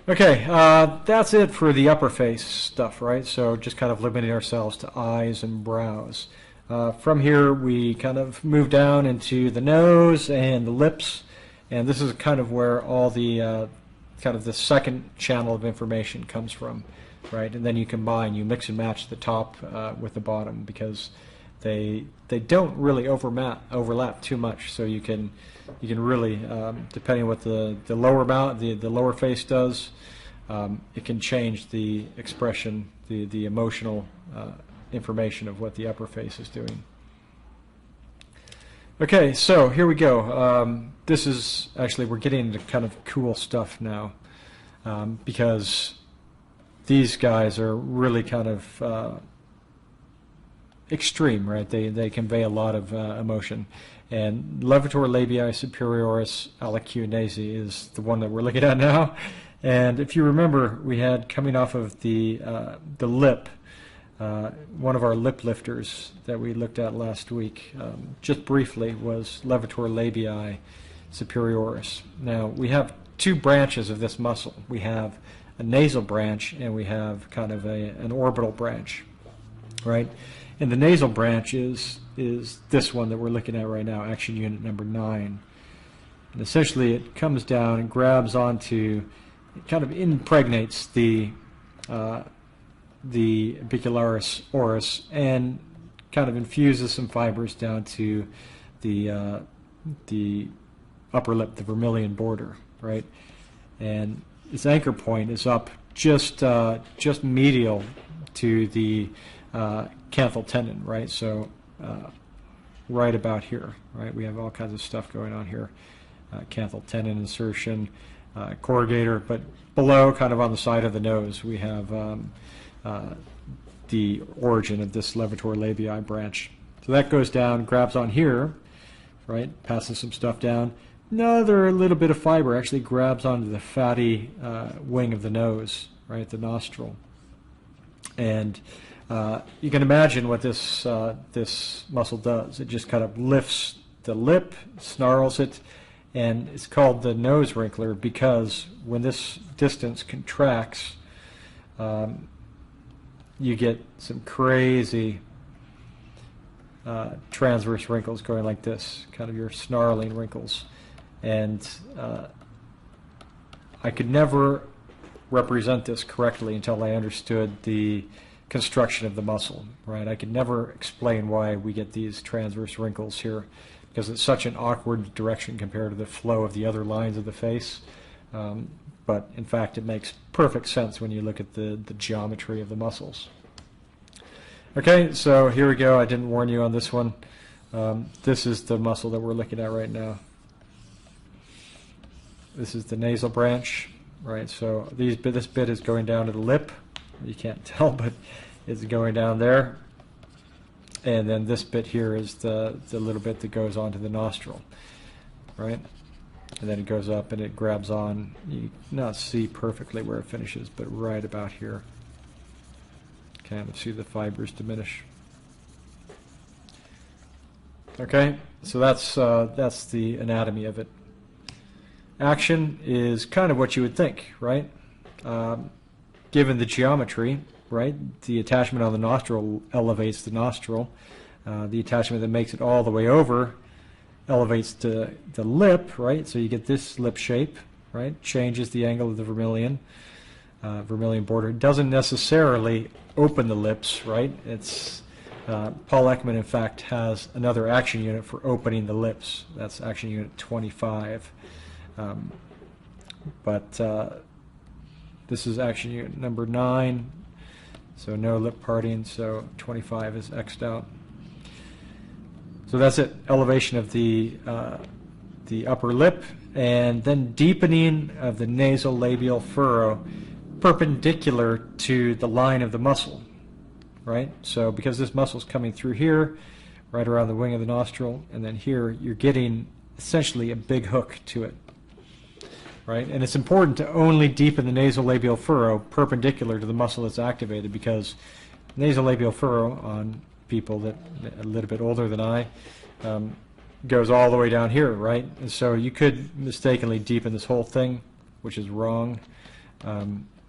Okay, that's it for the upper face stuff, right? So just kind of limiting ourselves to eyes and brows. From here, we kind of move down into the nose and the lips, and this is kind of where all the kind of the second channel of information comes from, right? And then you combine, you mix and match the top with the bottom because they don't really overlap too much, so you can really, depending on what the lower mouth, the lower face does, it can change the expression, the emotional information of what the upper face is doing. Okay, so here we go. This is actually, we're getting into kind of cool stuff now, because these guys are really kind of extreme, right? They convey a lot of emotion. And levator labii superioris alacuanesi is the one that we're looking at now. And if you remember, we had coming off of the lip, one of our lip lifters that we looked at last week, just briefly, was levator labii superioris. Now, we have two branches of this muscle. We have a nasal branch and we have kind of an orbital branch, right? And the nasal branch is this one that we're looking at right now, action unit number 9. And essentially it comes down and grabs onto, it kind of impregnates the orbicularis oris and kind of infuses some fibers down to the upper lip, the vermilion border, right? And its anchor point is up just medial to the canthal tendon, right? So right about here, right? We have all kinds of stuff going on here. Canthal tendon insertion, corrugator, but below, kind of on the side of the nose, we have the origin of this levator labii branch. So that goes down, grabs on here, right? Passes some stuff down. Another little bit of fiber actually grabs onto the fatty wing of the nose, right? The nostril. And you can imagine what this muscle does. It just kind of lifts the lip, snarls it, and it's called the nose wrinkler because when this distance contracts, you get some crazy transverse wrinkles going like this, kind of your snarling wrinkles. And I could never represent this correctly until I understood the construction of the muscle, right? I could never explain why we get these transverse wrinkles here because it's such an awkward direction compared to the flow of the other lines of the face. But in fact, it makes perfect sense when you look at the geometry of the muscles. Okay, so here we go. I didn't warn you on this one. This is the muscle that we're looking at right now. This is the nasal branch, right? So this bit is going down to the lip. You can't tell, but it's going down there. And then this bit here is the little bit that goes onto the nostril, right? And then it goes up and it grabs on. You cannot see perfectly where it finishes, but right about here. Kind of see the fibers diminish. Okay, so that's the anatomy of it. Action is kind of what you would think, right? Given the geometry, right? The attachment on the nostril elevates the nostril. The attachment that makes it all the way over elevates the lip, right? So you get this lip shape, right? Changes the angle of the vermilion border. It doesn't necessarily open the lips, right? It's Paul Ekman, in fact, has another action unit for opening the lips. That's action unit 25. But this is action unit number 9, so no lip parting, so 25 is X'd out. So that's it, elevation of the upper lip, and then deepening of the nasal labial furrow perpendicular to the line of the muscle, right? So because this muscle is coming through here, right around the wing of the nostril, and then here, you're getting essentially a big hook to it. Right? And it's important to only deepen the nasolabial furrow perpendicular to the muscle that's activated because nasolabial furrow on people that a little bit older than I goes all the way down here, right? And so you could mistakenly deepen this whole thing, which is wrong.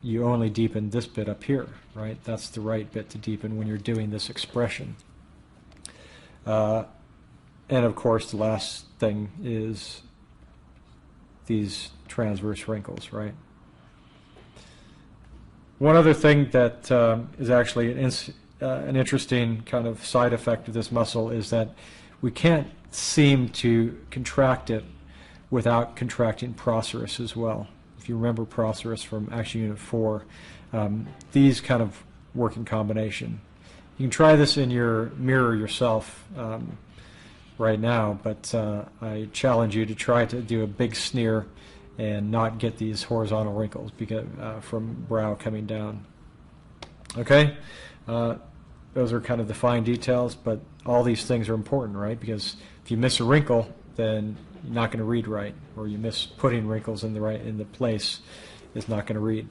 you only deepen this bit up here, right? That's the right bit to deepen when you're doing this expression. And of course, the last thing is these transverse wrinkles, right? One other thing that is actually an interesting kind of side effect of this muscle is that we can't seem to contract it without contracting procerus as well. If you remember procerus from Action Unit 4, these kind of work in combination. You can try this in your mirror yourself right now, but I challenge you to try to do a big sneer and not get these horizontal wrinkles because, from brow coming down. Okay, those are kind of the fine details, but all these things are important, right? Because if you miss a wrinkle, then you're not going to read right, or you miss putting wrinkles in the place, it's not going to read.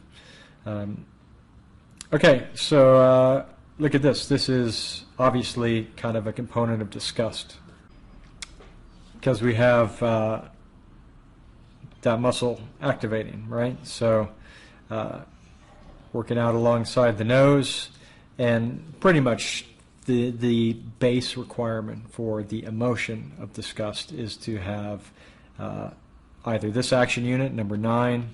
Okay, so look at this. This is obviously kind of a component of disgust because we have that muscle activating, right? So working out alongside the nose, and pretty much the base requirement for the emotion of disgust is to have either this action unit, number 9,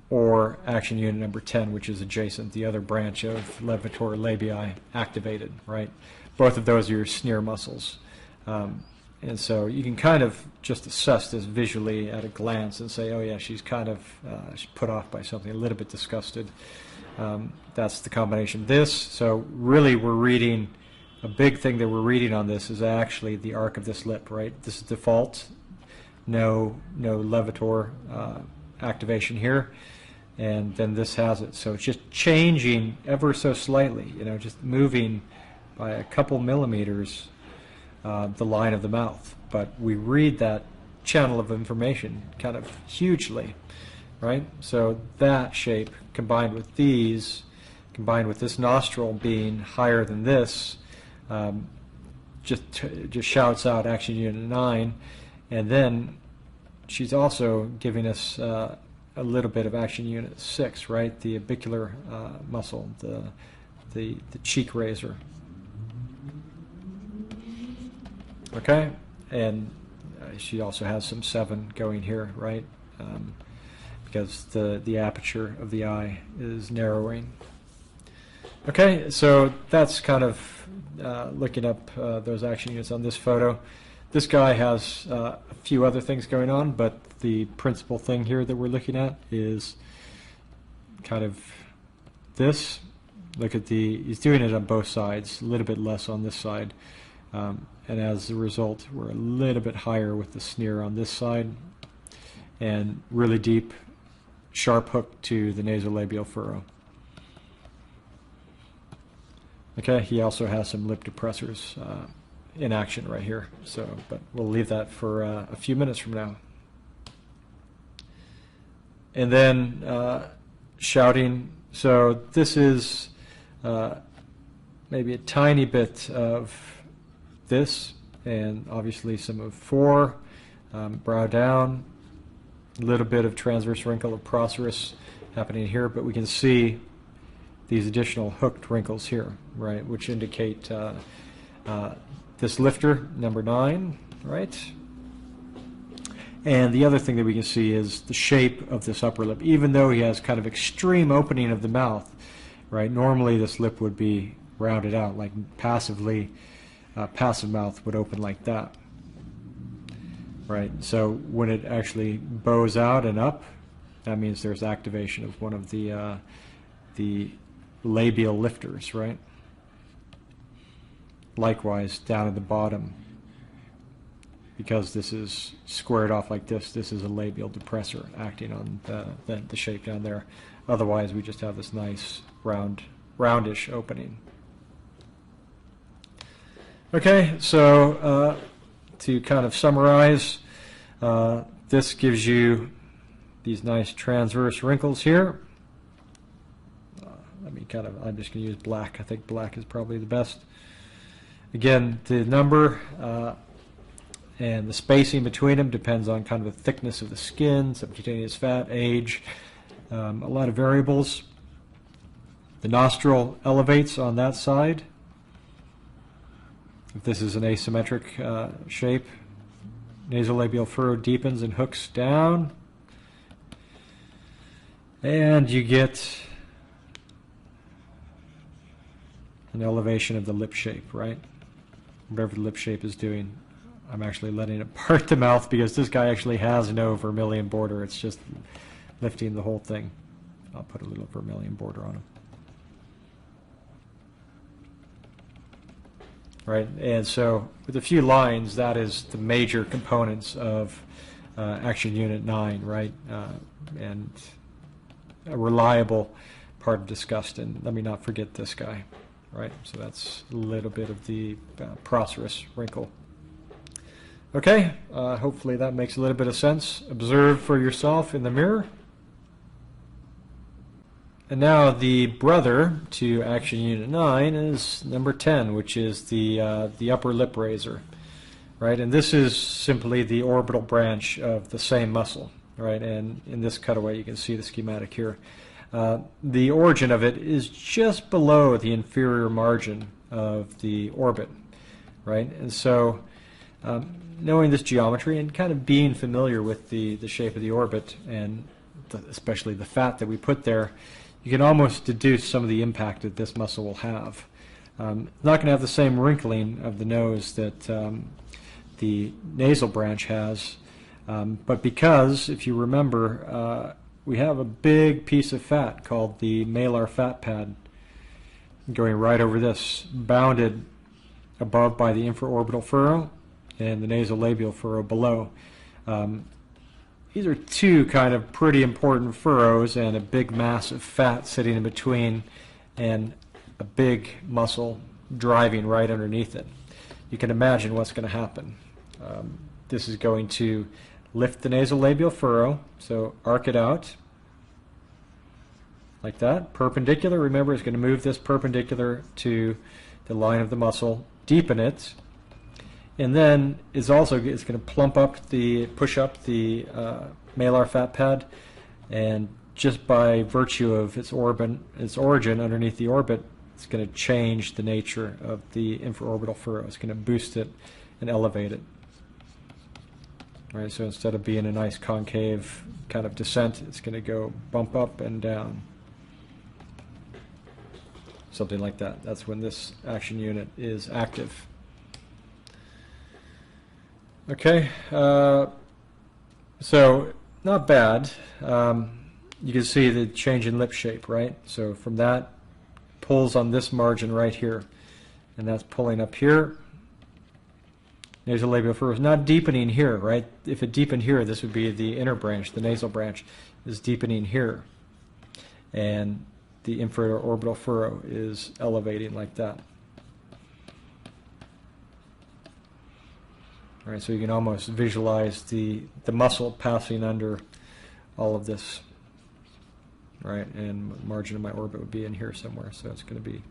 or action unit number 10, which is adjacent, the other branch of levator labii activated, right? Both of those are your sneer muscles. And so you can kind of just assess this visually at a glance and say, oh yeah, she's kind of she's put off by something, a little bit disgusted. That's the combination. So really we're reading, a big thing that we're reading on this is actually the arc of this lip, right? This is default, no levator activation here, and then this has it. So it's just changing ever so slightly, just moving by a couple millimeters the line of the mouth. But we read that channel of information kind of hugely, right? So that shape combined with these, combined with this nostril being higher than this, just shouts out Action Unit 9. And then she's also giving us a little bit of Action Unit 6, right? The orbicular muscle, the cheek razor. Okay, and she also has some 7 going here, right? Because the aperture of the eye is narrowing. Okay, so that's kind of looking up those action units on this photo. This guy has a few other things going on, but the principal thing here that we're looking at is kind of this. Look at he's doing it on both sides, a little bit less on this side. And as a result, we're a little bit higher with the sneer on this side, and really deep, sharp hook to the nasolabial furrow. Okay, he also has some lip depressors in action right here. So, but we'll leave that for a few minutes from now. And then shouting. So this is maybe a tiny bit of this, and obviously some of 4, brow down, a little bit of transverse wrinkle of procerus happening here, but we can see these additional hooked wrinkles here, right, which indicate this lifter, number 9, right? And the other thing that we can see is the shape of this upper lip. Even though he has kind of extreme opening of the mouth, right, normally this lip would be rounded out, like passively. Passive mouth would open like that, right? So when it actually bows out and up, that means there's activation of one of the labial lifters, right? Likewise, down at the bottom, because this is squared off like this is a labial depressor acting on the shape down there. Otherwise, we just have this nice roundish opening. Okay, so to kind of summarize, this gives you these nice transverse wrinkles here. I'm just going to use black. I think black is probably the best. Again, the number and the spacing between them depends on kind of the thickness of the skin, subcutaneous fat, age, A lot of variables. The nostril elevates on that side. If this is an asymmetric shape, nasolabial furrow deepens and hooks down. And you get an elevation of the lip shape, right? Whatever the lip shape is doing. I'm actually letting it part the mouth because this guy actually has no vermilion border. It's just lifting the whole thing. I'll put a little vermilion border on him. Right, and so with a few lines, that is the major components of Action Unit 9, right? And a reliable part of disgust. And let me not forget this guy, right? So that's a little bit of the Procerus wrinkle. Okay, hopefully that makes a little bit of sense. Observe for yourself in the mirror. And now the brother to Action Unit 9 is number 10, which is the upper lip raiser, right? And this is simply the orbital branch of the same muscle, right? And in this cutaway, you can see the schematic here. The origin of it is just below the inferior margin of the orbit, right? And so knowing this geometry and kind of being familiar with the shape of the orbit and especially the fat that we put there, you can almost deduce some of the impact that this muscle will have. It's not going to have the same wrinkling of the nose that the nasal branch has, but because, if you remember, we have a big piece of fat called the malar fat pad going right over this, bounded above by the infraorbital furrow and the nasolabial furrow below. These are two kind of pretty important furrows and a big mass of fat sitting in between and a big muscle driving right underneath it. You can imagine what's going to happen. This is going to lift the nasolabial furrow, so arc it out like that. Perpendicular, remember, is going to move this perpendicular to the line of the muscle, deepen it, and then it's going to push up the malar fat pad, and just by virtue of its origin underneath the orbit, it's going to change the nature of the infraorbital furrow. It's going to boost it and elevate it. Right, so instead of being a nice concave kind of descent, it's going to go bump up and down. Something like that. That's when this action unit is active. Okay, so not bad. You can see the change in lip shape, right? So from that, pulls on this margin right here, and that's pulling up here. Nasolabial furrow is not deepening here, right? If it deepened here, this would be the inner branch. The nasal branch is deepening here, and the infraorbital furrow is elevating like that. All right, so you can almost visualize the muscle passing under all of this, right? And the margin of my orbit would be in here somewhere, so it's going to be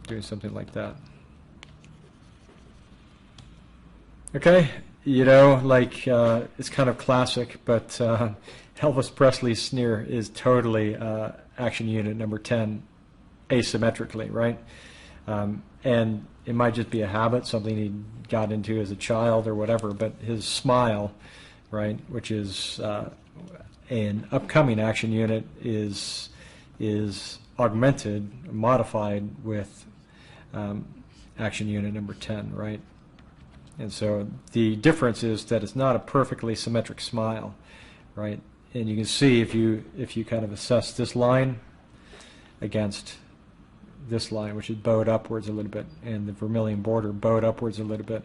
doing something like that. Okay, you know, like it's kind of classic, but Elvis Presley's sneer is totally action unit number 10 asymmetrically, right? And it might just be a habit, something he got into as a child or whatever, but his smile, right, which is an upcoming action unit, is augmented, modified with action unit number 10, right? And so the difference is that it's not a perfectly symmetric smile, right? And you can see if you kind of assess this line against this line, which is bowed upwards a little bit, and the vermilion border bowed upwards a little bit,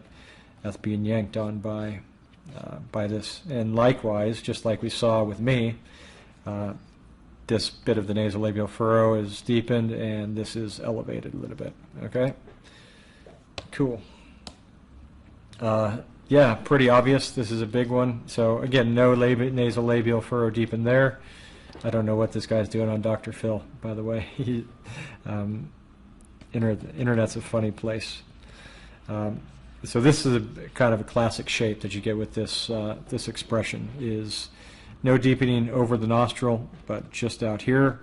that's being yanked on by this. And likewise, just like we saw with me, this bit of the nasolabial furrow is deepened, and this is elevated a little bit. Okay? Cool. Yeah, pretty obvious. This is a big one. So again, no nasolabial furrow deepened there. I don't know what this guy's doing on Dr. Phil, by the way. Internet's a funny place. So this is kind of a classic shape that you get with this this expression, is no deepening over the nostril, but just out here.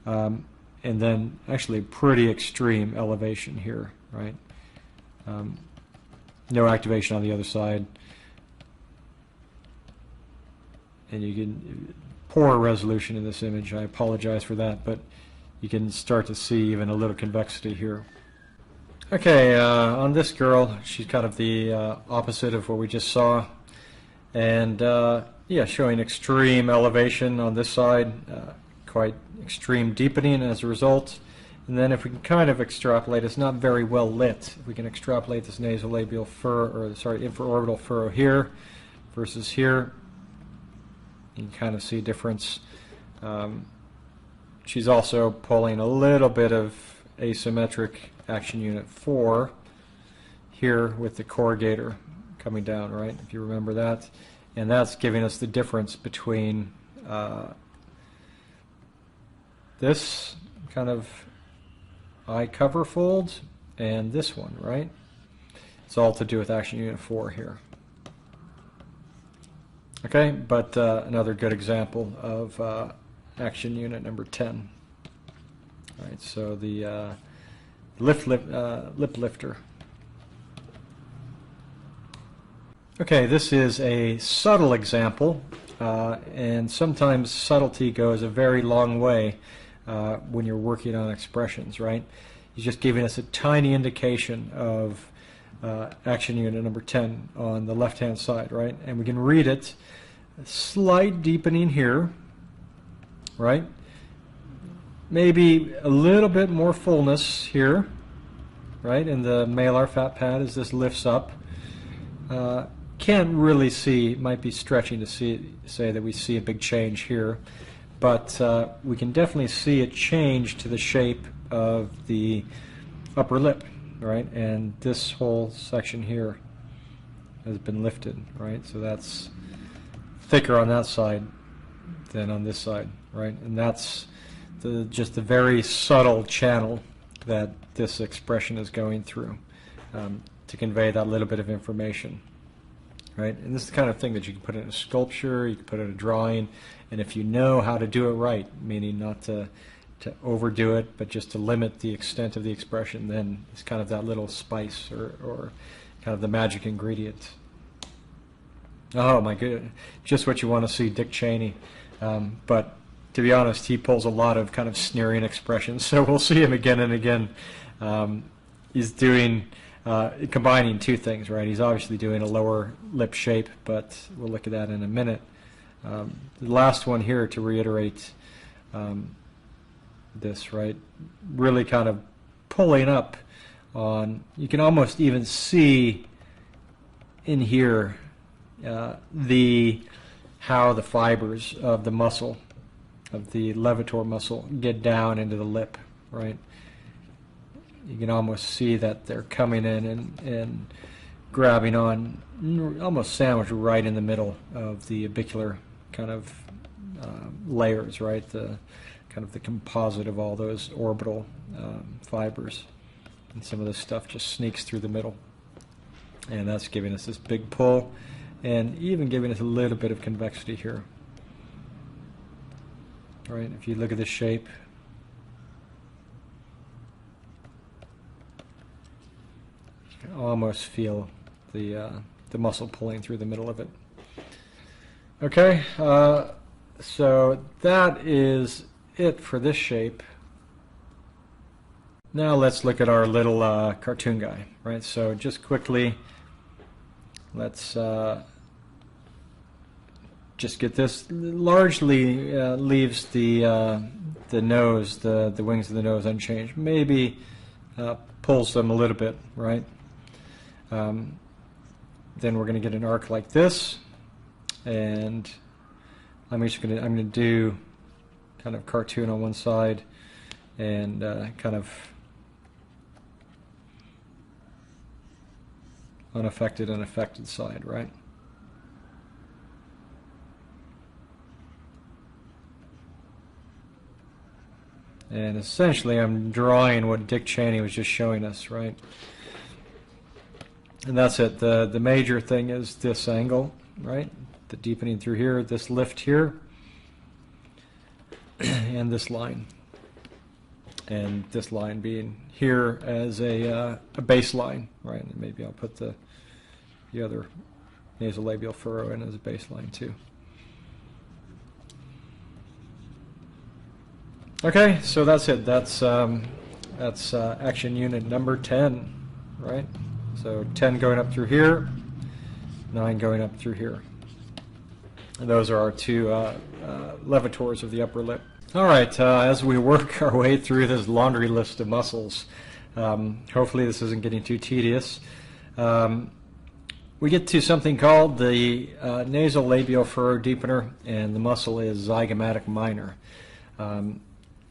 And then actually pretty extreme elevation here, right? No activation on the other side. And you can, poor resolution in this image, I apologize for that, but you can start to see even a little convexity here. Okay, on this girl, she's kind of the opposite of what we just saw. And yeah, showing extreme elevation on this side, quite extreme deepening as a result. And then if we can kind of extrapolate, it's not very well lit. If we can extrapolate this nasolabial furrow, or sorry, infraorbital furrow here versus here, you can kind of see a difference. She's also pulling a little bit of asymmetric action unit 4 here with the corrugator coming down, right? If you remember that. And that's giving us the difference between this kind of eye cover fold and this one, right? It's all to do with action unit 4 here. Okay, but another good example of action unit number 10. All right, so the lip lifter. Okay, this is a subtle example, and sometimes subtlety goes a very long way when you're working on expressions, right? He's just giving us a tiny indication of action unit number 10 on the left-hand side, right? And we can read it, a slight deepening here, right? Maybe a little bit more fullness here, right, in the malar fat pad as this lifts up. Can't really see, might be stretching to say that we see a big change here, but we can definitely see a change to the shape of the upper lip, right? And this whole section here has been lifted, right? So that's thicker on that side than on this side, right? And that's just the very subtle channel that this expression is going through to convey that little bit of information. Right? And this is the kind of thing that you can put in a sculpture, you can put in a drawing, and if you know how to do it right, meaning not to overdo it, but just to limit the extent of the expression, then it's kind of that little spice or kind of the magic ingredient. Oh my goodness, just what you want to see, Dick Cheney. But to be honest, he pulls a lot of kind of sneering expressions, so we'll see him again and again. He's doing combining two things, right? He's obviously doing a lower lip shape, but we'll look at that in a minute. The last one here to reiterate this, right? Really kind of pulling up on, you can almost even see in here how the fibers of the muscle, of the levator muscle, get down into the lip, right? You can almost see that they're coming in and grabbing on, almost sandwiched right in the middle of the orbicular kind of layers, right? The kind of the composite of all those orbital fibers. And some of this stuff just sneaks through the middle. And that's giving us this big pull, and even giving us a little bit of convexity here. Right? If you look at this shape, almost feel the muscle pulling through the middle of it. Okay, so that is it for this shape. Now let's look at our little cartoon guy, right? So just quickly, let's just get this. Largely leaves the nose, the wings of the nose unchanged. Maybe pulls them a little bit, right? Then we're going to get an arc like this, and I'm going to do kind of cartoon on one side and kind of unaffected and affected side, right? And essentially I'm drawing what Dick Cheney was just showing us, right? And that's it. The major thing is this angle, right? The deepening through here, this lift here. and this line. And this line being here as a baseline, right? And maybe I'll put the other nasolabial furrow in as a baseline too. Okay, so that's it. That's action unit number 10, right? So 10 going up through here, 9 going up through here. And those are our two levators of the upper lip. All right, as we work our way through this laundry list of muscles, hopefully this isn't getting too tedious. We get to something called the nasolabial furrow deepener, and the muscle is zygomatic minor,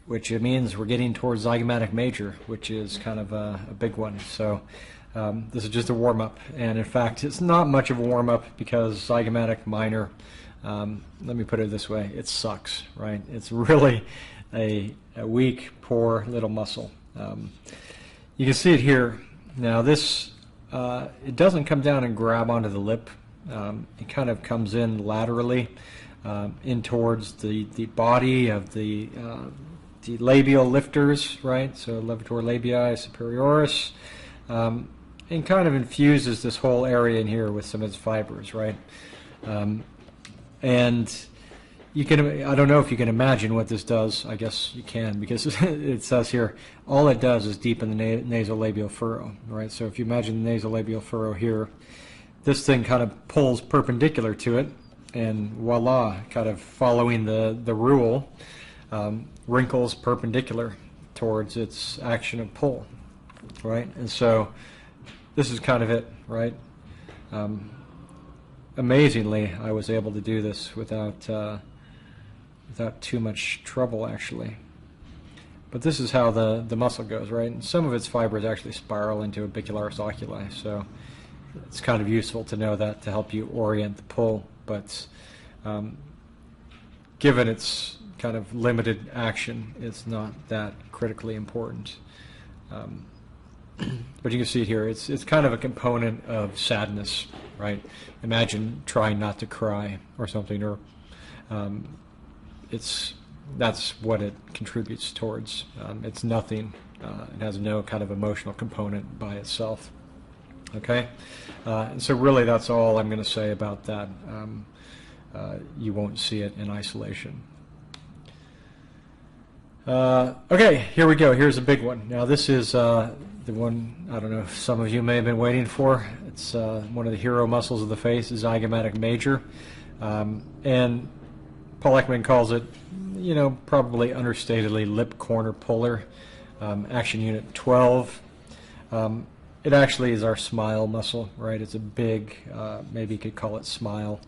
which means we're getting towards zygomatic major, which is kind of a big one. So this is just a warm-up, and in fact it's not much of a warm-up because zygomatic minor, let me put it this way, it sucks, right? It's really a weak, poor little muscle. You can see it here. Now this, it doesn't come down and grab onto the lip. It kind of comes in laterally in towards the body of the labial lifters, right? So levator labii superioris, and kind of infuses this whole area in here with some of its fibers, right? And you can, I don't know if you can imagine what this does. I guess you can, because it says here, all it does is deepen the nasolabial furrow, right? So if you imagine the nasolabial furrow here, this thing kind of pulls perpendicular to it, and voila, kind of following the rule, wrinkles perpendicular towards its action of pull, right? And so this is kind of it, right? Amazingly, I was able to do this without too much trouble, actually. But this is how the muscle goes, right? And some of its fibers actually spiral into orbicularis oculi, so it's kind of useful to know that to help you orient the pull. But given its kind of limited action, it's not that critically important. But you can see it here. It's kind of a component of sadness, right? Imagine trying not to cry or something, or that's what it contributes towards. It's nothing. It has no kind of emotional component by itself. Okay, and so really that's all I'm going to say about that. You won't see it in isolation. Okay, here we go. Here's a big one. Now this is the one, I don't know if some of you may have been waiting for. It's one of the hero muscles of the face, the zygomatic major. And Paul Ekman calls it, you know, probably understatedly, lip corner puller, action unit 12. It actually is our smile muscle, right? It's a big, maybe you could call it smile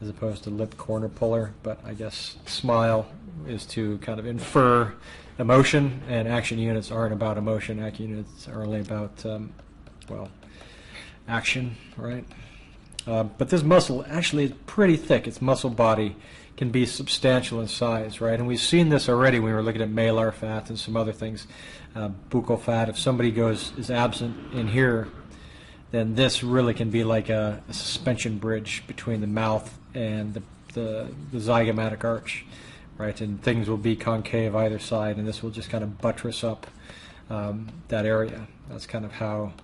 as opposed to lip corner puller, but I guess smile is to kind of infer emotion, and action units aren't about emotion. Action units are only about, well, action, right? But this muscle actually is pretty thick. Its muscle body can be substantial in size, right? And we've seen this already when we were looking at malar fat and some other things, buccal fat. If somebody is absent in here, then this really can be like a suspension bridge between the mouth and the zygomatic arch, right? And things will be concave either side, and this will just kind of buttress up that area. That's kind of how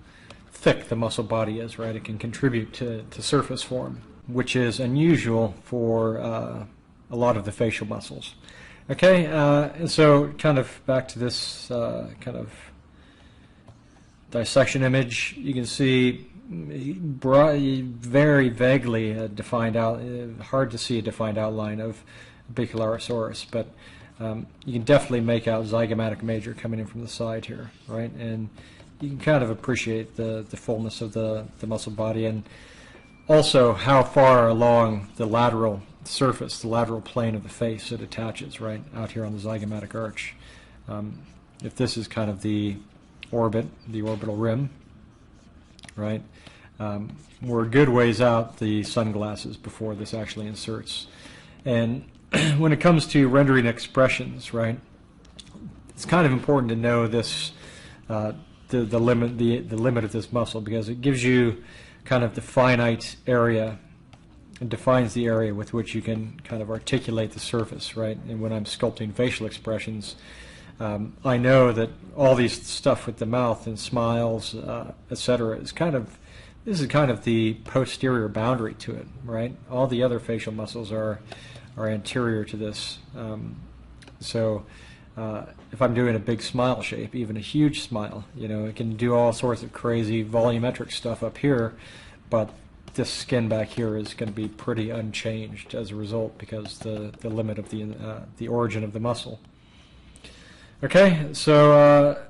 thick the muscle body is, right? It can contribute to surface form, which is unusual for a lot of the facial muscles. Okay, and so kind of back to this kind of dissection image, you can see very vaguely defined out, hard to see a defined outline of orbicularis, but you can definitely make out zygomatic major coming in from the side here, right? And you can kind of appreciate the fullness of the muscle body, and also how far along the lateral surface, the lateral plane of the face it attaches, right, out here on the zygomatic arch. If this is kind of the orbit, the orbital rim, right, we're a good ways out the sunglasses before this actually inserts. And when it comes to rendering expressions, right, it's kind of important to know this, the limit of this muscle, because it gives you kind of the finite area and defines the area with which you can kind of articulate the surface, right? And when I'm sculpting facial expressions, I know that all these stuff with the mouth and smiles, etc., is kind of, this is kind of the posterior boundary to it, right? All the other facial muscles are anterior to this. So if I'm doing a big smile shape, even a huge smile, you know, it can do all sorts of crazy volumetric stuff up here, but this skin back here is going to be pretty unchanged as a result, because the limit of the origin of the muscle. Okay, so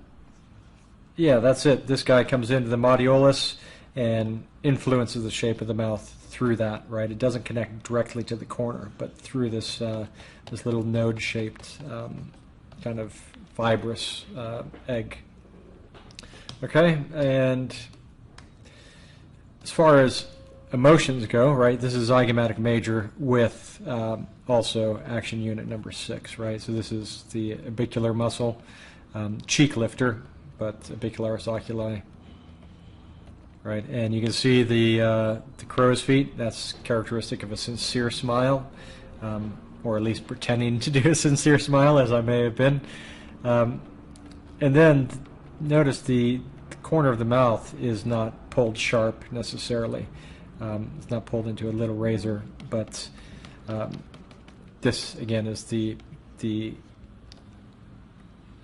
yeah, that's it. This guy comes into the modiolus and influences the shape of the mouth through that, right? It doesn't connect directly to the corner, but through this this little node-shaped kind of fibrous egg. Okay, and as far as emotions go, right, this is zygomatic major with also action unit number 6, right? So this is the orbicular muscle, cheek lifter, but orbicularis oculi, right? And you can see the crow's feet. That's characteristic of a sincere smile, or at least pretending to do a sincere smile, as I may have been. And then notice the corner of the mouth is not pulled sharp necessarily. It's not pulled into a little razor, but this again is the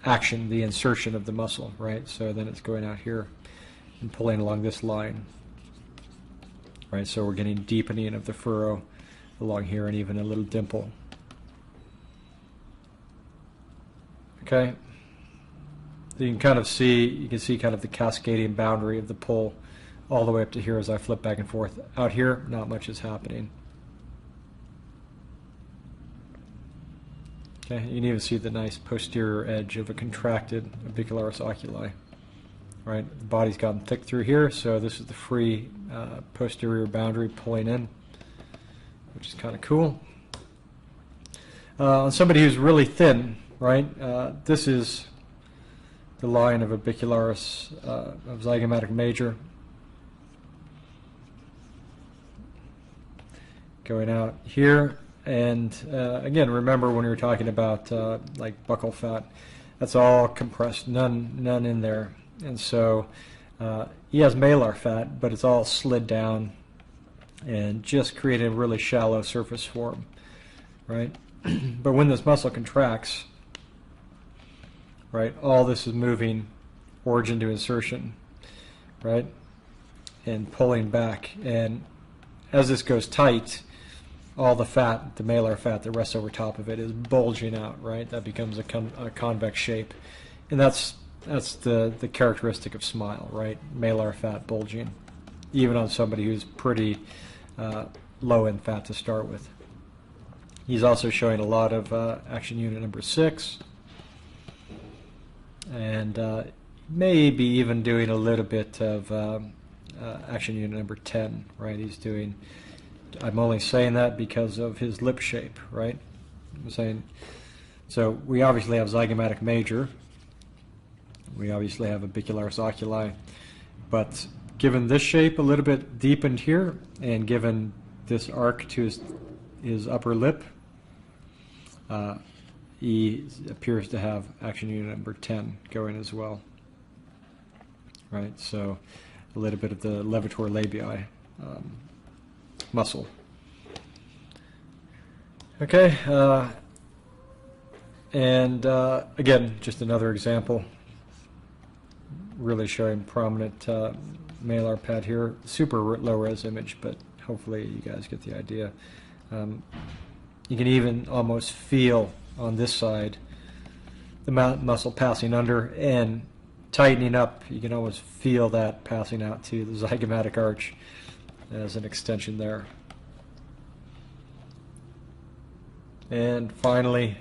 action, the insertion of the muscle, right? So then it's going out here and pulling along this line, right? So we're getting deepening of the furrow along here and even a little dimple. Okay, so you can see kind of the cascading boundary of the pull all the way up to here as I flip back and forth. Out here, not much is happening. Okay, you can even see the nice posterior edge of a contracted orbicularis oculi. Right, the body's gotten thick through here, so this is the free posterior boundary pulling in, which is kind of cool. On somebody who's really thin, right, this is the line of orbicularis of zygomatic major going out here. And again, remember when we were talking about like buccal fat, that's all compressed, none in there. And so he has malar fat, but it's all slid down and just created a really shallow surface for him, right? But when this muscle contracts, right, all this is moving origin to insertion, right, and pulling back. And as this goes tight, all the fat, the malar fat that rests over top of it, is bulging out, right? That becomes a convex shape, and that's the characteristic of smile, right? Malar fat bulging, even on somebody who's pretty low in fat to start with. He's also showing a lot of action unit number 6, and maybe even doing a little bit of action unit number 10, right? He's doing. I'm only saying that because of his lip shape, right? I'm saying, so we obviously have zygomatic major. We obviously have orbicularis oculi, but given this shape a little bit deepened here, and given this arc to his upper lip, he appears to have action unit number 10 going as well, right? So a little bit of the levator labii muscle. Okay, and again, just another example, really showing prominent malar pad here. Super low res image, but hopefully you guys get the idea. You can even almost feel on this side the muscle passing under and tightening up. You can almost feel that passing out to the zygomatic arch as an extension there. And finally,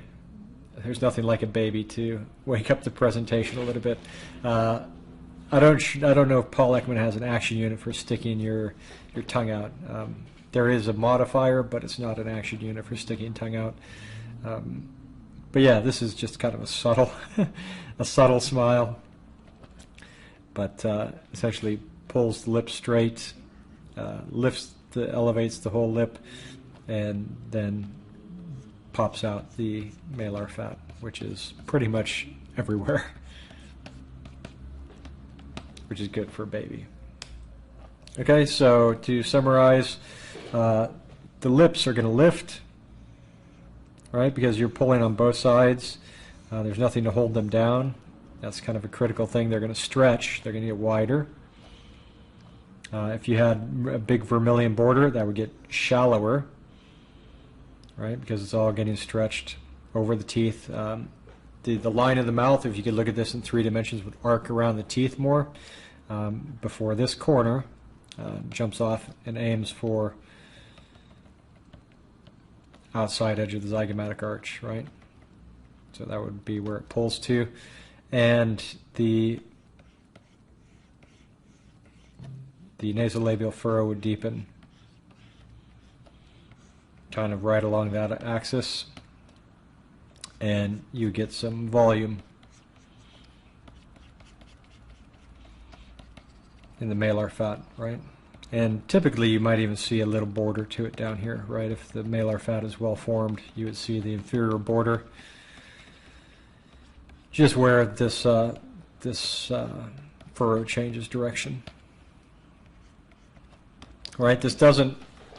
there's nothing like a baby to wake up the presentation a little bit. I don't know if Paul Ekman has an action unit for sticking your tongue out. There is a modifier, but it's not an action unit for sticking tongue out. But yeah, this is just kind of a subtle, a subtle smile, but essentially pulls the lips straight, lifts elevates the whole lip, and then pops out the malar fat, which is pretty much everywhere, which is good for a baby. Okay, so to summarize, the lips are going to lift, right, because you're pulling on both sides. There's nothing to hold them down. That's kind of a critical thing. They're going to stretch. They're going to get wider. If you had a big vermilion border, that would get shallower, right, because it's all getting stretched over the teeth. The line of the mouth, if you could look at this in 3 dimensions, would arc around the teeth more before this corner jumps off and aims for outside edge of the zygomatic arch, right? So that would be where it pulls to. And the nasolabial furrow would deepen kind of right along that axis, and you get some volume in the malar fat, right? And typically you might even see a little border to it down here, right? If the malar fat is well formed, you would see the inferior border, just where this furrow changes direction. Right, this doesn't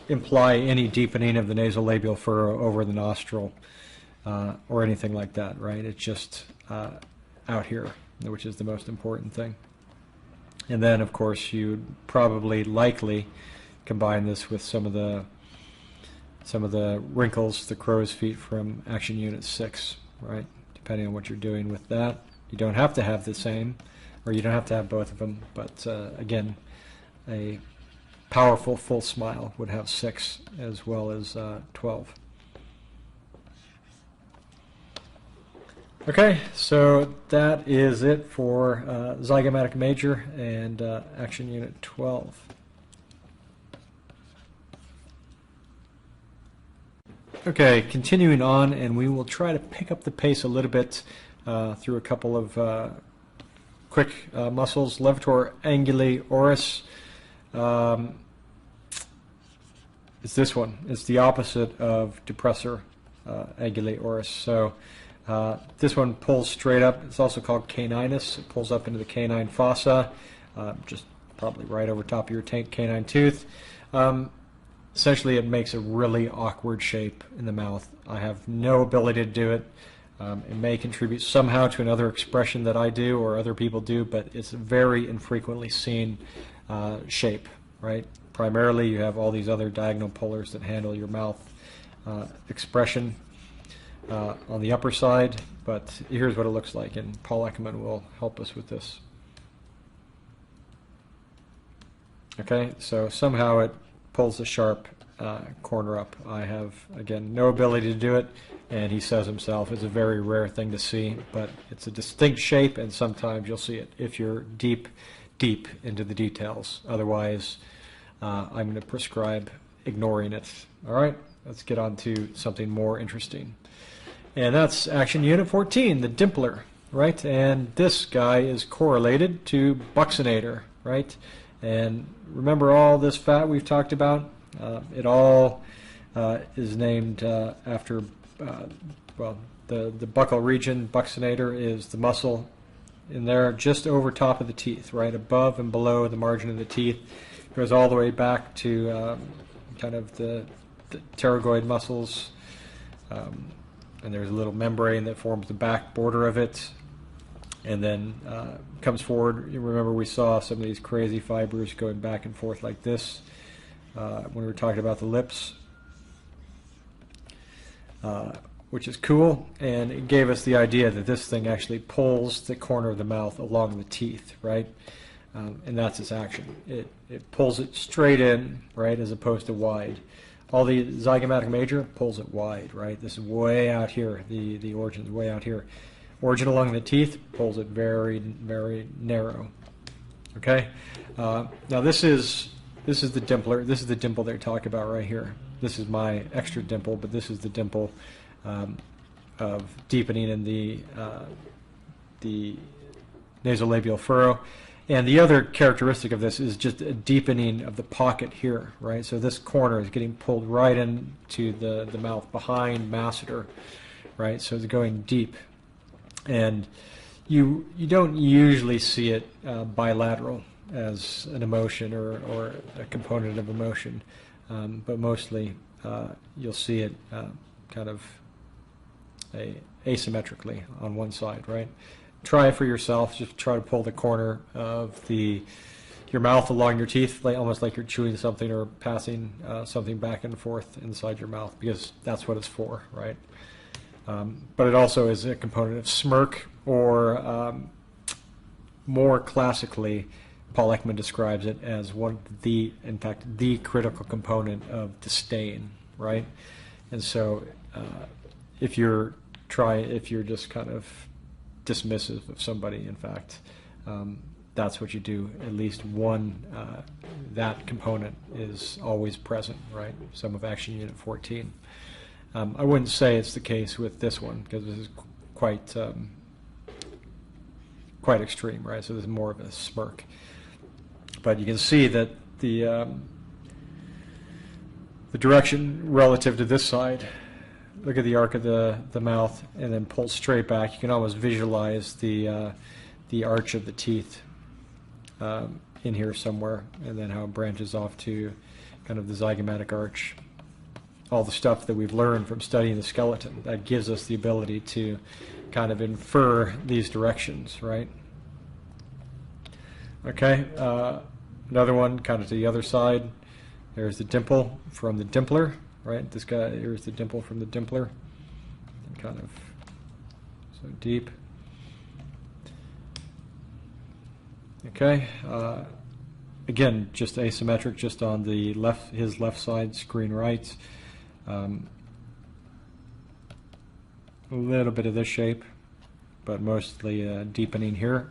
imply any deepening of the nasolabial furrow over the nostril or anything like that, right? It's just out here, which is the most important thing. And then, of course, you'd probably likely combine this with some of the wrinkles, the crow's feet from Action Unit 6, right? Depending on what you're doing with that. You don't have to have the same, or you don't have to have both of them, but again, a powerful full smile would have 6 as well as 12. Okay, so that is it for Zygomatic Major and Action Unit 12. Okay, continuing on, and we will try to pick up the pace a little bit through a couple of quick muscles. Levator anguli oris. It's this one. It's the opposite of depressor anguli oris. So this one pulls straight up. It's also called caninus. It pulls up into the canine fossa, just probably right over top of your canine tooth. Essentially, it makes a really awkward shape in the mouth. I have no ability to do it. It may contribute somehow to another expression that I do or other people do, but it's a very infrequently seen shape, right? Primarily, you have all these other diagonal pullers that handle your mouth expression on the upper side, but here's what it looks like, and Paul Eckermann will help us with this. Okay, so somehow it pulls the sharp corner up. I have, again, no ability to do it, and he says himself it's a very rare thing to see, but it's a distinct shape, and sometimes you'll see it if you're deep into the details. Otherwise, I'm going to prescribe ignoring it. All right, let's get on to something more interesting. And that's Action Unit 14, the dimpler, right? And this guy is correlated to buccinator, right? And remember all this fat we've talked about? It all is named after, well, the buccal region. Buccinator is the muscle in there just over top of the teeth, right? Above and below the margin of the teeth. It goes all the way back to kind of the pterygoid muscles. And there's a little membrane that forms the back border of it, and then comes forward. You remember we saw some of these crazy fibers going back and forth like this when we were talking about the lips, which is cool, and it gave us the idea that this thing actually pulls the corner of the mouth along the teeth, right? And that's its action. It pulls it straight in, right, as opposed to wide. All the zygomatic major pulls it wide, right? This is way out here. The origin is way out here. Origin along the teeth pulls it very, very narrow. Okay. Now this is the dimpler. This is the dimple they're talking about right here. This is my extra dimple, but this is the dimple of deepening in the nasolabial furrow. And the other characteristic of this is just a deepening of the pocket here, right? So this corner is getting pulled right into the mouth behind masseter, right? So it's going deep. And you don't usually see it bilateral as an emotion or a component of emotion, but mostly you'll see it kind of asymmetrically on one side, right? Try it for yourself. Just try to pull the corner of your mouth along your teeth, almost like you're chewing something or passing something back and forth inside your mouth, because that's what it's for, right? But it also is a component of smirk, or more classically, Paul Ekman describes it as in fact, the critical component of disdain, right? And so, if you're just kind of dismissive of somebody, in fact, that's what you do. At least one, that component is always present, right? Some of Action Unit 14. I wouldn't say it's the case with this one, because this is quite extreme, right? So this is more of a smirk. But you can see that the direction relative to this side, look at the arc of the mouth, and then pull straight back. You can almost visualize the arch of the teeth in here somewhere, and then how it branches off to kind of the zygomatic arch. All the stuff that we've learned from studying the skeleton, that gives us the ability to kind of infer these directions, right? Okay, another one kind of to the other side. There's the dimple from the dimpler, right? This guy, here's the dimple from the dimpler. And kind of so deep. Okay, again, just asymmetric, just on the his left side, screen right. A little bit of this shape, but mostly deepening here.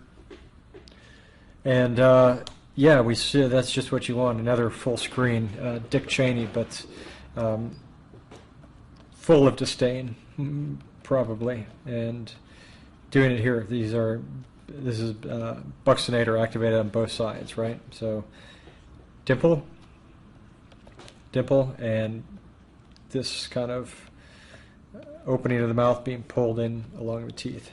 And yeah, we see that's just what you want, another full screen Dick Cheney, but full of disdain, probably, and doing it here. This is buccinator activated on both sides, right? So dimple, and this kind of opening of the mouth being pulled in along the teeth.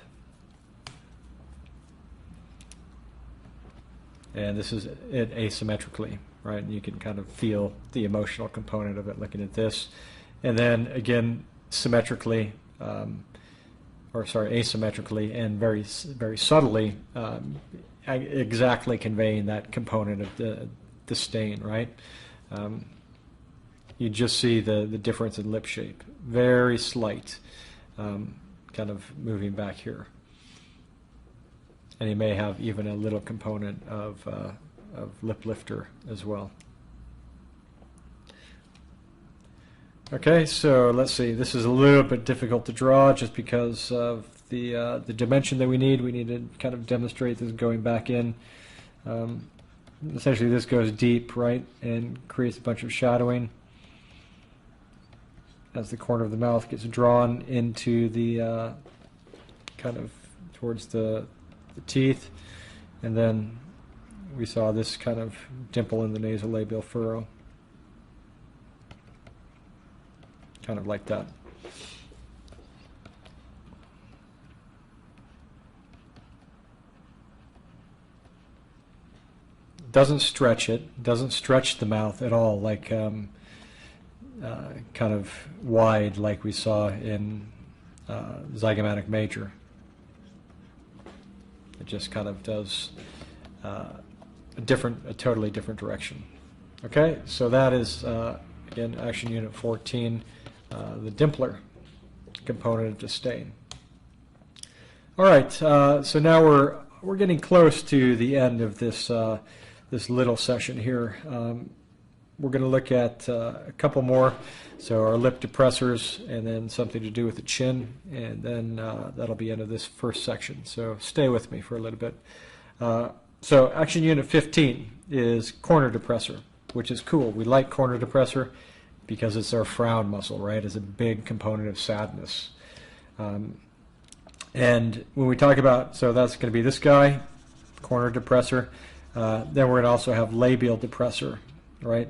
And this is it asymmetrically, right? And you can kind of feel the emotional component of it looking at this. And then again, symmetrically, asymmetrically, and very subtly, exactly conveying that component of the disdain, right? You just see the difference in lip shape, very slight, kind of moving back here. And you may have even a little component of lip lifter as well. Okay, so let's see. This is a little bit difficult to draw just because of the dimension that we need. We need to kind of demonstrate this going back in. Essentially, this goes deep, right, and creates a bunch of shadowing as the corner of the mouth gets drawn into the kind of towards the teeth, and then we saw this kind of dimple in the nasolabial furrow, kind of like that. Doesn't stretch it, doesn't stretch the mouth at all, like kind of wide like we saw in zygomatic major. It just kind of does a totally different direction. Okay, so that is, again, Action Unit 14, the dimpler component of disdain. All right, so now we're getting close to the end of this this little session here. We're going to look at a couple more. So our lip depressors, and then something to do with the chin, and then that'll be end of this first section. So stay with me for a little bit. So Action Unit 15 is corner depressor, which is cool. We like corner depressor because it's our frown muscle, right? It's a big component of sadness. And when we talk about, so that's going to be this guy, corner depressor. Then we're going to also have labial depressor, right?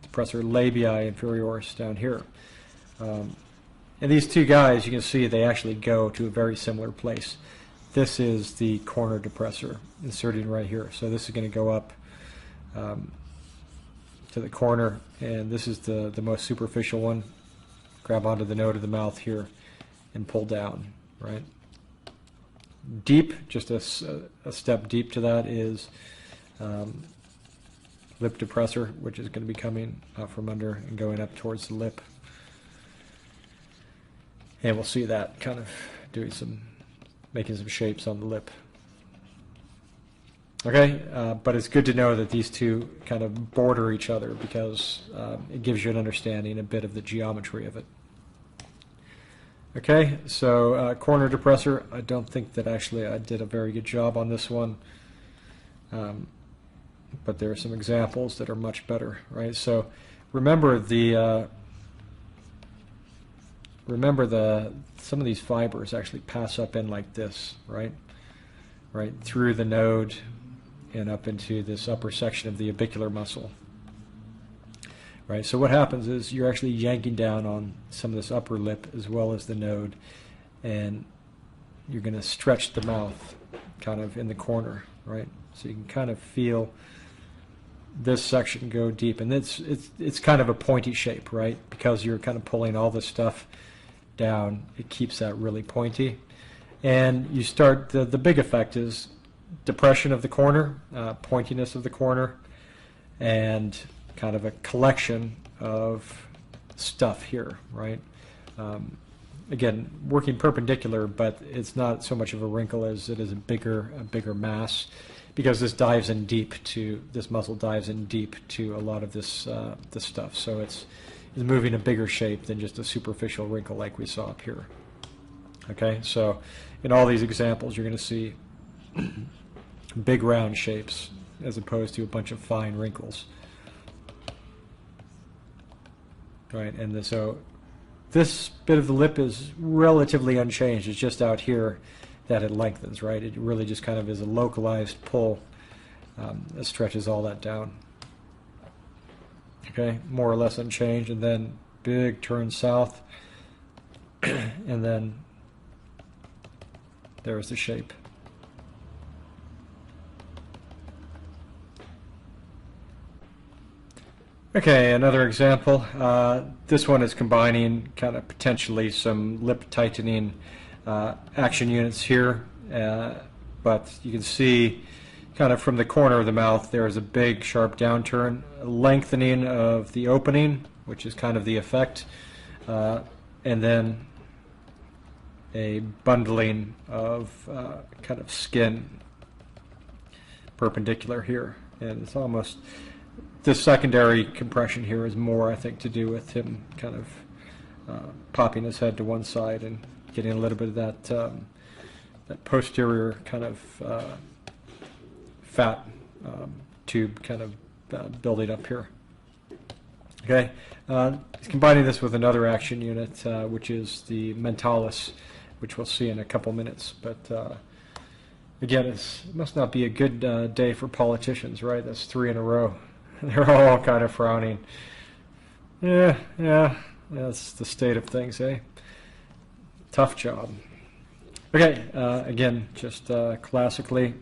Depressor labii inferioris down here. And these two guys, you can see they actually go to a very similar place. This is the corner depressor inserting right here. So this is going to go up to the corner, and this is the most superficial one. Grab onto the node of the mouth here and pull down, right? Deep, just a step deep to that is lip depressor, which is going to be coming out from under and going up towards the lip. And we'll see that kind of making some shapes on the lip. Okay, but it's good to know that these two kind of border each other because it gives you an understanding a bit of the geometry of it. Okay, so corner depressor, I don't think that actually I did a very good job on this one, but there are some examples that are much better, right? So remember some of these fibers actually pass up in like this, right? Right through the node and up into this upper section of the orbicular muscle. Right, so what happens is you're actually yanking down on some of this upper lip as well as the node, and you're going to stretch the mouth kind of in the corner, right? So you can kind of feel this section go deep, and it's kind of a pointy shape, right? Because you're kind of pulling all this stuff down, it keeps that really pointy. And you start, the big effect is depression of the corner, pointiness of the corner, and kind of a collection of stuff here, right? Again, working perpendicular, but it's not so much of a wrinkle as it is a bigger mass, because this muscle dives in deep to a lot of this stuff. So it's moving a bigger shape than just a superficial wrinkle like we saw up here. Okay, so in all these examples, you're going to see big round shapes as opposed to a bunch of fine wrinkles. Right, and so this bit of the lip is relatively unchanged. It's just out here that it lengthens, right? It really just kind of is a localized pull that stretches all that down. Okay, more or less unchanged, and then big turn south, and then there's the shape. Okay, another example. This one is combining kind of potentially some lip tightening action units here, but you can see kind of from the corner of the mouth there is a big sharp downturn, lengthening of the opening, which is kind of the effect, and then a bundling of kind of skin perpendicular here, and it's almost, this secondary compression here is more, I think, to do with him kind of popping his head to one side and getting a little bit of that posterior kind of fat tube kind of building up here. Okay, he's combining this with another action unit, which is the mentalis, which we'll see in a couple minutes. But again, it must not be a good day for politicians, right? That's 3 in a row. They're all kind of frowning. Yeah, that's the state of things, eh? Tough job. Okay, again, just classically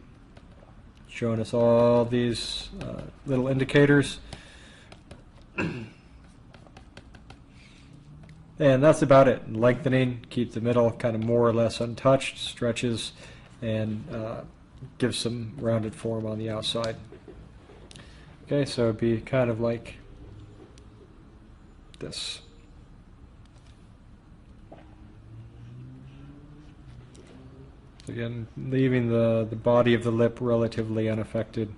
showing us all these little indicators. And that's about it. Lengthening, keep the middle kind of more or less untouched, stretches, and gives some rounded form on the outside. Okay, so it'd be kind of like this. Again, leaving the body of the lip relatively unaffected.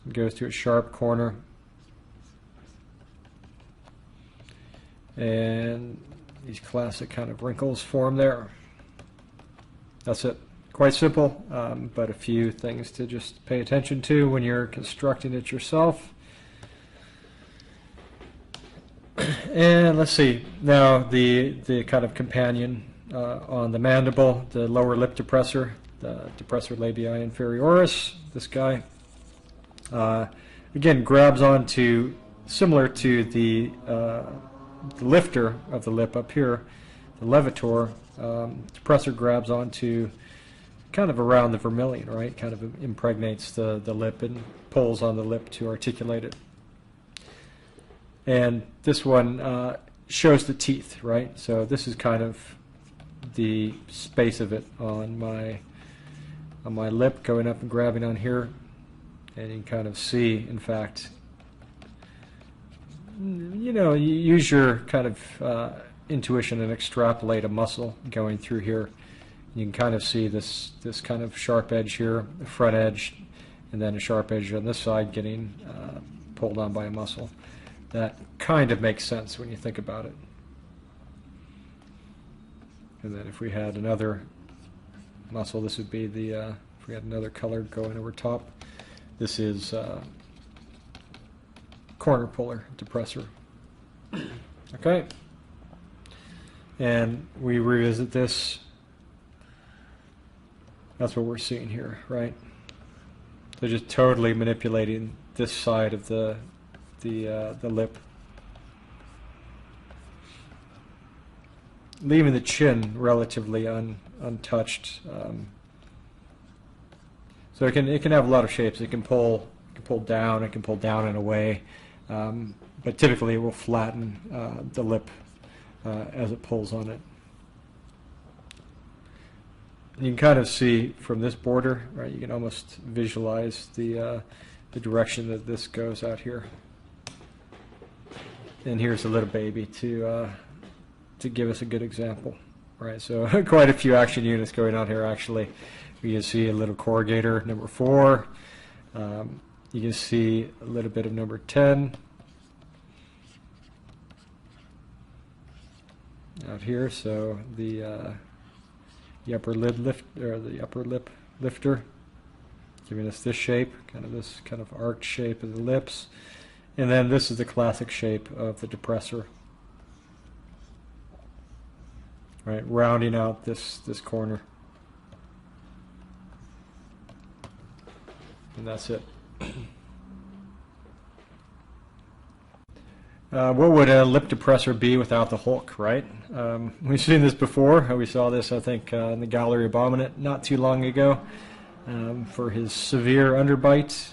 It goes to a sharp corner. And these classic kind of wrinkles form there. That's it. Quite simple, but a few things to just pay attention to when you're constructing it yourself. And let's see, now the kind of companion on the mandible, the lower lip depressor. the depressor labii inferioris, this guy. Again, grabs onto, similar to the lifter of the lip up here, the levator. Depressor grabs onto kind of around the vermilion, right? Kind of impregnates the lip and pulls on the lip to articulate it. And this one shows the teeth, right? So this is kind of the space of it on my lip, going up and grabbing on here. And you can kind of see, in fact, you know, you use your kind of intuition and extrapolate a muscle going through here. You can kind of see this kind of sharp edge here, the front edge, and then a sharp edge on this side getting pulled on by a muscle. That kind of makes sense when you think about it. And then if we had another muscle, this would be the, if we had another color going over top, this is corner puller depressor. Okay. And we revisit this. That's what we're seeing here, right? So just totally manipulating this side of the lip, leaving the chin relatively untouched. So it can have a lot of shapes. It can pull down. It can pull down and away, but typically it will flatten the lip as it pulls on it. You can kind of see from this border, right? You can almost visualize the direction that this goes out here. And here's a little baby to give us a good example, right? So quite a few action units going on here. Actually, you can see a little corrugator number 4. You can see a little bit of number 10 out here. So the upper lid lift, or the upper lip lifter, giving us this shape, this kind of arched shape of the lips. And then this is the classic shape of the depressor, right? Rounding out this corner. And that's it. What would a lip depressor be without the Hulk, right? We've seen this before. We saw this, I think, in the Gallery Abominate not too long ago for his severe underbite.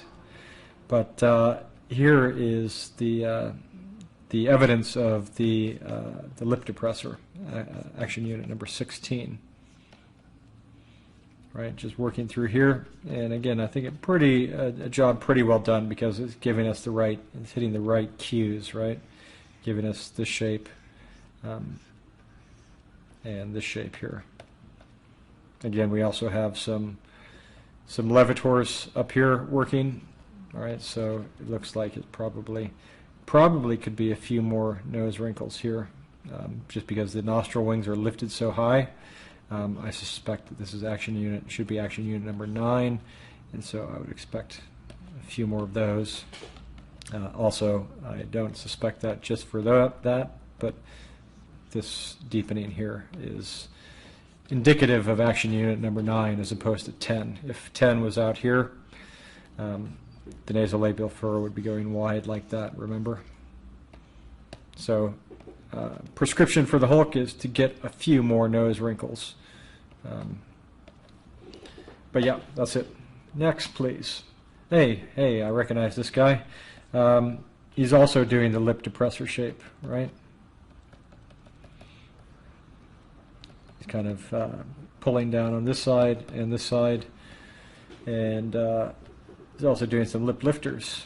But here is the evidence of the lip depressor, action unit number 16. Right, just working through here, and again, I think a job pretty well done, because it's giving us it's hitting the right cues, right, giving us this shape and this shape here. Again, we also have some levators up here working. All right, so it looks like it probably could be a few more nose wrinkles here, just because the nostril wings are lifted so high. I suspect that this is should be action unit number 9, and so I would expect a few more of those. Also, I don't suspect that just for that, but this deepening here is indicative of action unit number 9 as opposed to 10. If 10 was out here, the nasolabial furrow would be going wide like that, remember? So prescription for the Hulk is to get a few more nose wrinkles. But yeah, that's it. Next, please. Hey, I recognize this guy. He's also doing the lip depressor shape, right? He's kind of pulling down on this side and this side, and he's also doing some lip lifters,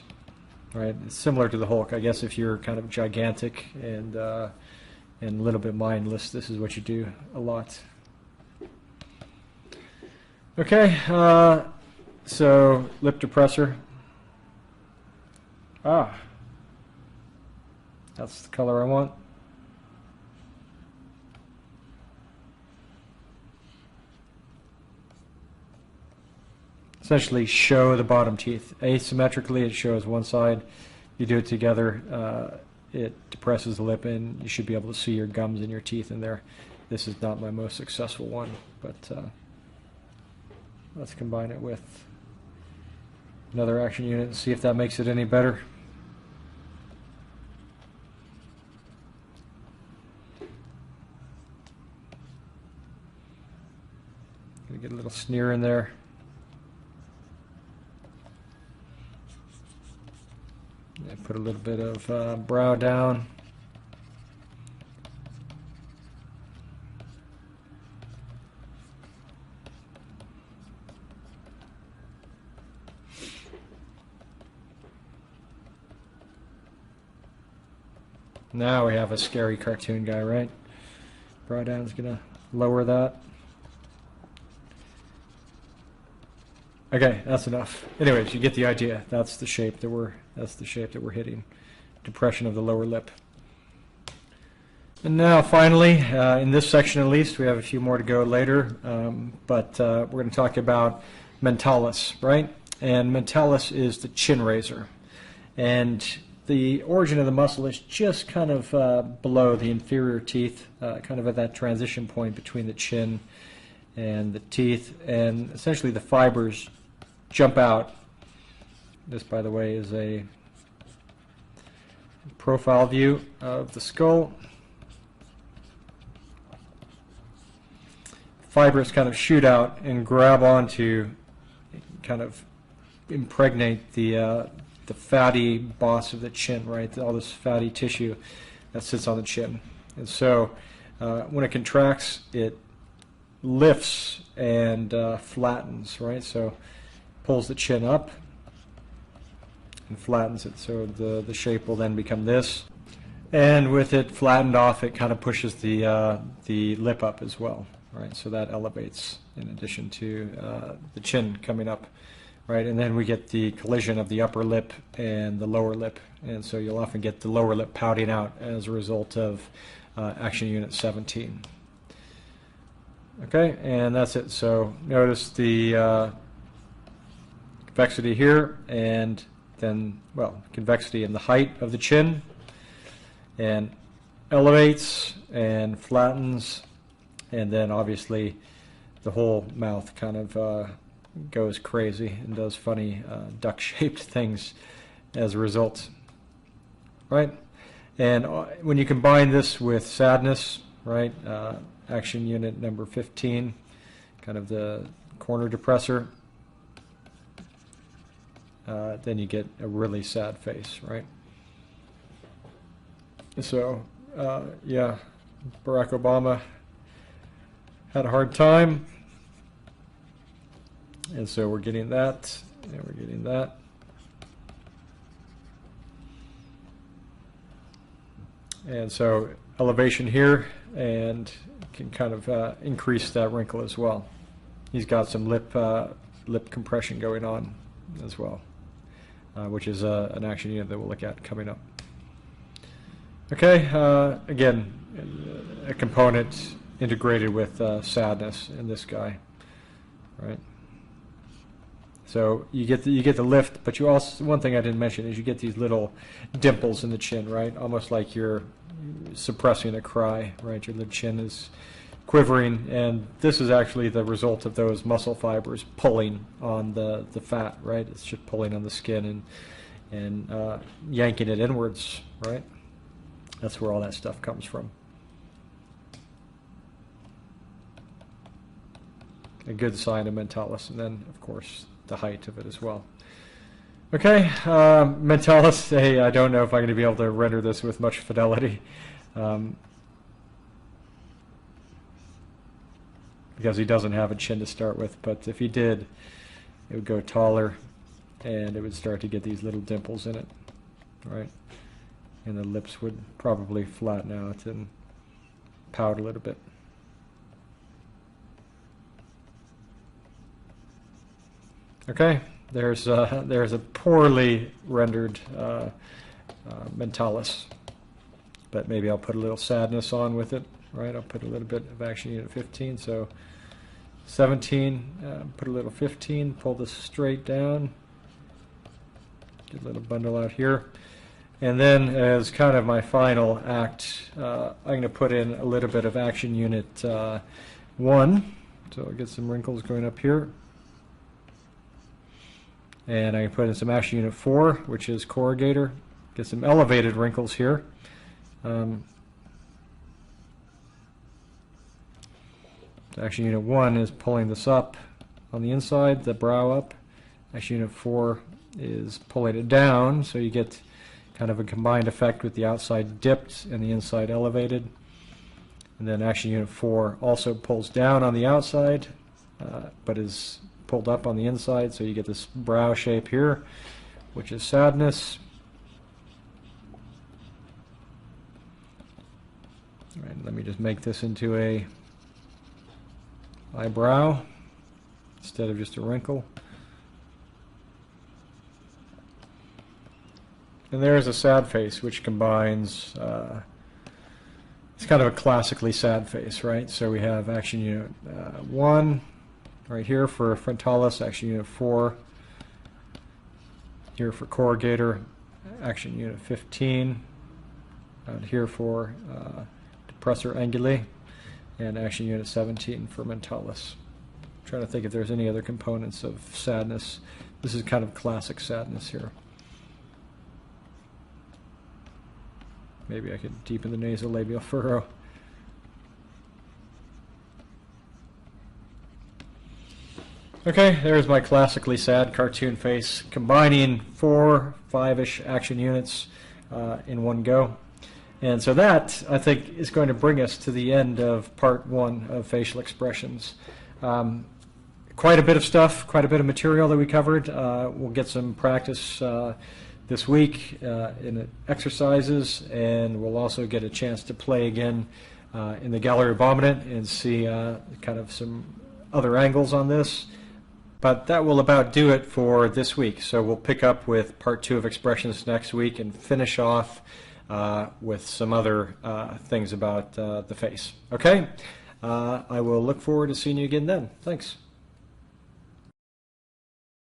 right? It's similar to the Hulk. I guess if you're kind of gigantic and a little bit mindless, this is what you do a lot. Okay, so lip depressor. That's the color I want. Essentially show the bottom teeth. Asymmetrically, it shows one side. You do it together, it depresses the lip, and you should be able to see your gums and your teeth in there. This is not my most successful one, but let's combine it with another action unit and see if that makes it any better. Gonna get a little sneer in there. And put a little bit of brow down. Now we have a scary cartoon guy, right? Brow down's gonna lower that. Okay, that's enough. Anyways, you get the idea. That's the shape that we're hitting. Depression of the lower lip. And now, finally, in this section at least, we have a few more to go later, but we're going to talk about mentalis, right? And mentalis is the chin raiser, and the origin of the muscle is just kind of below the inferior teeth, kind of at that transition point between the chin and the teeth, and essentially the fibers jump out. This, by the way, is a profile view of the skull. Fibers kind of shoot out and grab onto, kind of impregnate the fatty boss of the chin, right? All this fatty tissue that sits on the chin. And so when it contracts, it lifts and flattens, right? So pulls the chin up and flattens it. So the shape will then become this. And with it flattened off, it kind of pushes the lip up as well, right? So that elevates in addition to the chin coming up. Right, and then we get the collision of the upper lip and the lower lip, and so you'll often get the lower lip pouting out as a result of action unit 17. Okay, and that's it. So notice the convexity here, and then, well, convexity in the height of the chin, and elevates and flattens, and then obviously the whole mouth kind of goes crazy and does funny duck-shaped things as a result, right? And when you combine this with sadness, right, action unit number 15, kind of the corner depressor, then you get a really sad face, right? So, yeah, Barack Obama had a hard time. And so we're getting that, and we're getting that. And so elevation here, and can kind of increase that wrinkle as well. He's got some lip compression going on as well, which is an action unit that we'll look at coming up. Okay, again, a component integrated with sadness in this guy, right? So you get the lift, but you also, one thing I didn't mention is you get these little dimples in the chin, right? Almost like you're suppressing a cry, right? Your chin is quivering, and this is actually the result of those muscle fibers pulling on the fat, right? It's just pulling on the skin and yanking it inwards, right? That's where all that stuff comes from. A good sign of mentalis, and then, of course, the height of it as well. Okay, mentalis, hey, I don't know if I'm going to be able to render this with much fidelity, because he doesn't have a chin to start with, but if he did, it would go taller, and it would start to get these little dimples in it, right? And the lips would probably flatten out and pout a little bit. Okay, there's a poorly rendered mentalis, but maybe I'll put a little sadness on with it, right? I'll put a little bit of action unit 15, so 17, put a little 15, pull this straight down, get a little bundle out here, and then as kind of my final act, I'm going to put in a little bit of action unit 1, so I'll get some wrinkles going up here. And I can put in some Action Unit 4, which is corrugator. Get some elevated wrinkles here. Action Unit 1 is pulling this up on the inside, the brow up. Action Unit 4 is pulling it down, so you get kind of a combined effect with the outside dipped and the inside elevated. And then Action Unit 4 also pulls down on the outside, but is pulled up on the inside, so you get this brow shape here, which is sadness. All right, let me just make this into a eyebrow instead of just a wrinkle. And there's a sad face, which combines, it's kind of a classically sad face, right? So we have Action Unit 1 right here for frontalis, Action Unit 4 here for corrugator, Action Unit 15 out here for depressor anguli, and Action Unit 17 for mentalis. I'm trying to think if there's any other components of sadness. This is kind of classic sadness here. Maybe I could deepen the nasolabial furrow. Okay, there's my classically sad cartoon face, combining 4, 5-ish action units in one go. And so that, I think, is going to bring us to the end of part 1 of facial expressions. Quite a bit of stuff, quite a bit of material that we covered. We'll get some practice this week in exercises, and we'll also get a chance to play again in the Gallery Abominant and see kind of some other angles on this. But that will about do it for this week. So we'll pick up with part 2 of expressions next week and finish off with some other things about the face. Okay? I will look forward to seeing you again then. Thanks.